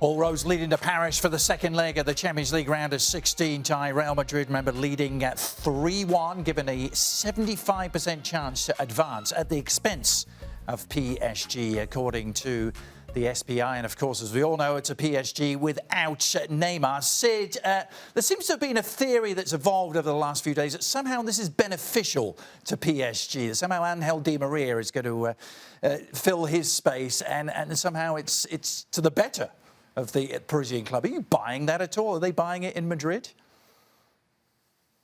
All roads leading to Paris for the second leg of the Champions League round of 16 tie. Real Madrid, remember, leading at 3-1, given a 75% chance to advance at the expense of PSG, according to the SPI. And of course, as we all know, it's a PSG without Neymar. Sid, there seems to have been a theory that's evolved over the last few days that somehow this is beneficial to PSG, that somehow Angel Di Maria is going to fill his space, and somehow it's to the better of the Parisian club. Are you buying that at all? Are they buying it in Madrid?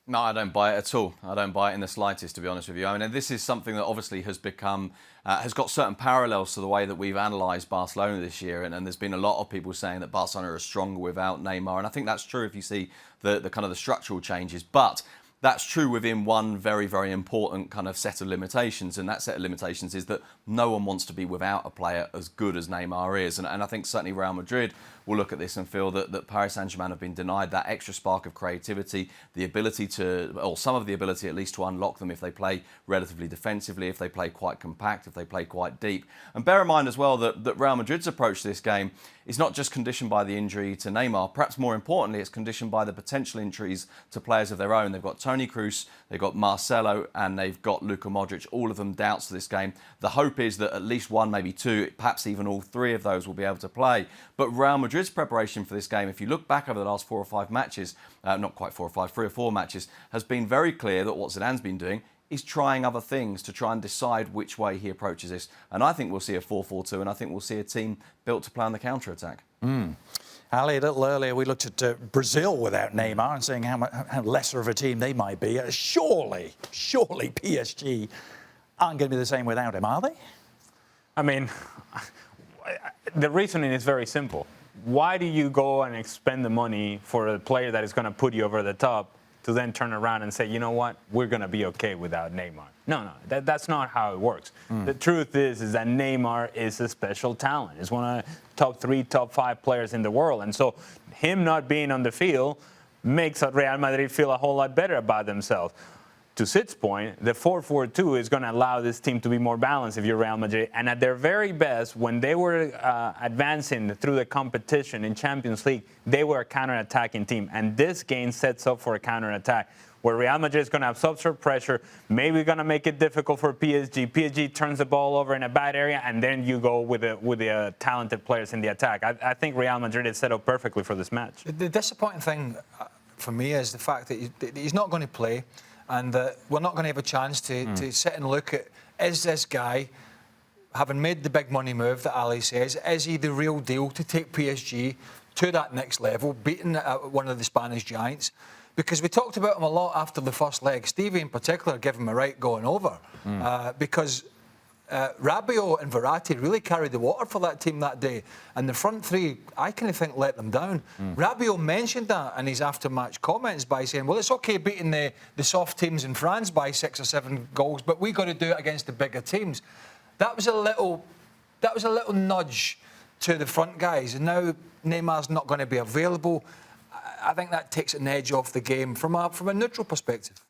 No, I don't buy it at all. I don't buy it in the slightest, to be honest with you. I mean, this is something that obviously has become, has got certain parallels to the way that we've analysed Barcelona this year. And there's been a lot of people saying that Barcelona are stronger without Neymar. And I think that's true if you see the kind of the structural changes. But that's true within one very, very important kind of set of limitations. And that set of limitations is that no one wants to be without a player as good as Neymar is. And I think certainly Real Madrid will look at this and feel that Paris Saint-Germain have been denied that extra spark of creativity, the ability to, or some of the ability at least to unlock them if they play relatively defensively, if they play quite compact, if they play quite deep. And bear in mind as well that Real Madrid's approach to this game is not just conditioned by the injury to Neymar. Perhaps more importantly, it's conditioned by the potential injuries to players of their own. They've got Toni Kroos, they've got Marcelo, and they've got Luka Modric, all of them doubts to this game. The hope is that at least one, maybe two, perhaps even all three of those will be able to play. But Real Madrid's preparation for this game, if you look back over the last 4 or 5 matches, not quite 4 or 5, 3 or 4 matches, has been very clear that what Zidane's been doing is trying other things to try and decide which way he approaches this. And I think we'll see a 4-4-2, and I think we'll see a team built to play on the counter-attack. Ali, a little earlier we looked at Brazil without Neymar and saying how lesser of a team they might be. Surely PSG aren't going to be the same without him, are they? I mean, the reasoning is very simple. Why do you go and expend the money for a player that is going to put you over the top to then turn around and say, you know what, we're going to be okay without Neymar? No, that's not how it works. The truth is that Neymar is a special talent. He's one of the top 3, top 5 players in the world. And so him not being on the field makes Real Madrid feel a whole lot better about themselves. To Sid's point, the 4-4-2 is going to allow this team to be more balanced if you're Real Madrid. And at their very best, when they were advancing through the competition in Champions League, they were a counter-attacking team. And this game sets up for a counter-attack, where Real Madrid is going to have substrate pressure, maybe going to make it difficult for PSG. PSG turns the ball over in a bad area, and then you go with the talented players in the attack. I think Real Madrid is set up perfectly for this match. The disappointing thing for me is the fact that he's not going to play, and we're not going to have a chance to sit and look at, is this guy, having made the big money move that Ali says, is he the real deal to take PSG to that next level, beating one of the Spanish giants? Because we talked about him a lot after the first leg. Stevie in particular gave him a right going over because Rabiot and Verratti really carried the water for that team that day. And the front three, I kind of think, let them down. Rabiot mentioned that in his after-match comments by saying, well, it's OK beating the soft teams in France by 6 or 7 goals, but we got to do it against the bigger teams. That was a little nudge to the front guys. And now Neymar's not going to be available. I think that takes an edge off the game from a neutral perspective.